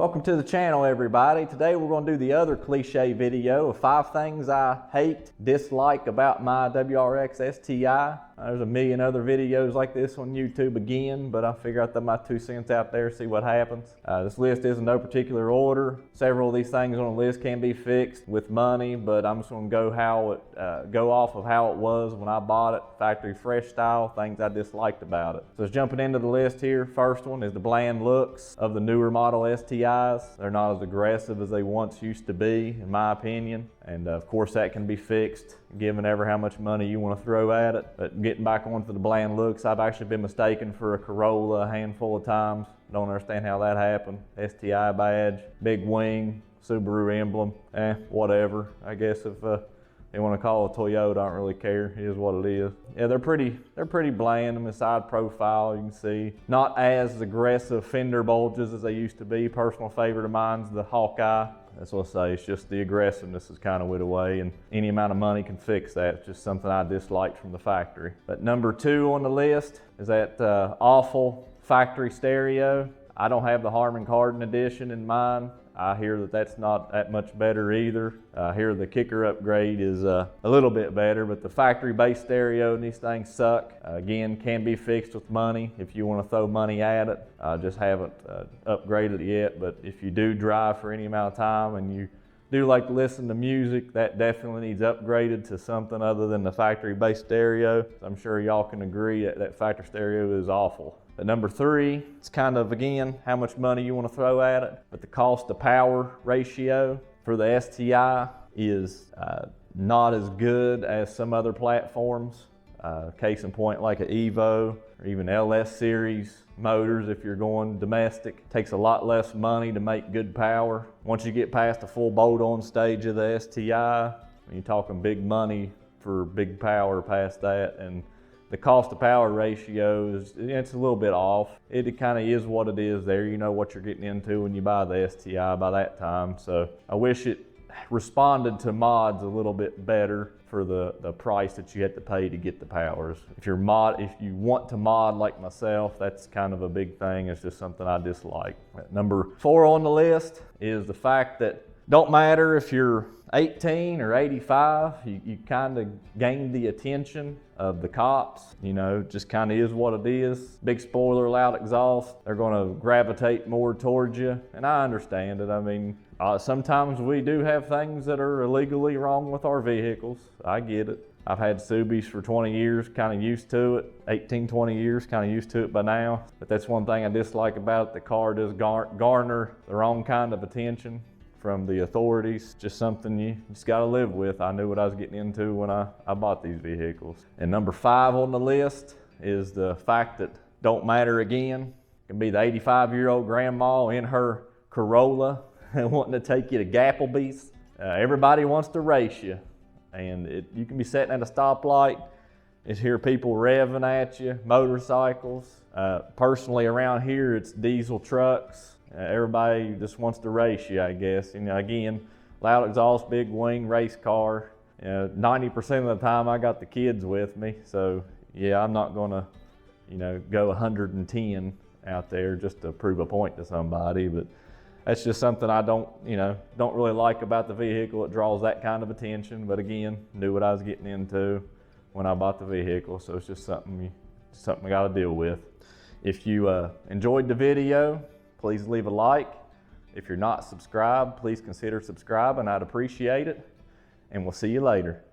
Welcome to the channel, everybody. Today we're going to do the other cliche video of 5 things I hate, dislike about my WRX STI. There's a million other videos like this on YouTube again, but I figure I'd throw my 2 cents out there, see what happens. This list is in no particular order. Several of these things on the list can be fixed with money, but I'm just going to go off of how it was when I bought it, factory fresh style, things I disliked about it. So just jumping into the list here, first one is the bland looks of the newer model STIs. They're not as aggressive as they once used to be, in my opinion. And of course that can be fixed given ever how much money you want to throw at it. But getting back onto the bland looks, I've actually been mistaken for a Corolla a handful of times. Don't understand how that happened. STI badge, big wing, Subaru emblem, whatever. I guess if they want to call it a Toyota, I don't really care. It is what it is. Yeah, they're pretty bland. On the side profile, you can see not as aggressive fender bulges as they used to be. Personal favorite of mine's the Hawkeye. That's what I say. It's just the aggressiveness is kind of went away, and any amount of money can fix that. It's just something I disliked from the factory. But number 2 on the list is that awful factory stereo. I don't have the Harman Kardon edition in mine. I hear that that's not that much better either. I hear the kicker upgrade is a little bit better, but the factory-based stereo and these things suck. Again, can be fixed with money if you want to throw money at it. I just haven't upgraded it yet, but if you do drive for any amount of time and you do like to listen to music, that definitely needs upgraded to something other than the factory-based stereo. I'm sure y'all can agree that factory stereo is awful. But number 3, it's kind of, again, how much money you want to throw at it. But the cost to power ratio for the STI is not as good as some other platforms. Case in point, like an Evo or even LS series motors, if you're going domestic, takes a lot less money to make good power. Once you get past the full bolt-on stage of the STI, you're talking big money for big power past that. And the cost to power ratio it's a little bit off. It kind of is what it is there. You know what you're getting into when you buy the STI by that time. So I wish it responded to mods a little bit better for the price that you have to pay to get the powers. If you want to mod like myself, that's kind of a big thing. It's just something I dislike. Number 4 on the list is the fact that don't matter if you're 18 or 85, you kind of gain the attention of the cops. You know, just kind of is what it is. Big spoiler, loud exhaust, they're going to gravitate more towards you. And I understand it. I mean, sometimes we do have things that are illegally wrong with our vehicles. I get it. I've had Subis for 20 years, kind of used to it. 18, 20 years, kind of used to it by now. But that's one thing I dislike about it. The car does garner the wrong kind of attention from the authorities. Just something you just got to live with. I knew what I was getting into when I bought these vehicles. And number 5 on the list is the fact that don't matter again. It can be the 85-year-old grandma in her Corolla wanting to take you to Gapplebee's. Everybody wants to race you. And you can be sitting at a stoplight, just hear people revving at you, motorcycles. Personally around here, it's diesel trucks. Everybody just wants to race you, I guess. You know, again, loud exhaust, big wing, race car. 90% of the time I got the kids with me. So yeah, I'm not gonna, go 110 out there just to prove a point to somebody. But that's just something I don't really like about the vehicle. It draws that kind of attention. But again, knew what I was getting into when I bought the vehicle. So it's just something I got to deal with. If you enjoyed the video, please leave a like. If you're not subscribed, please consider subscribing. I'd appreciate it. And we'll see you later.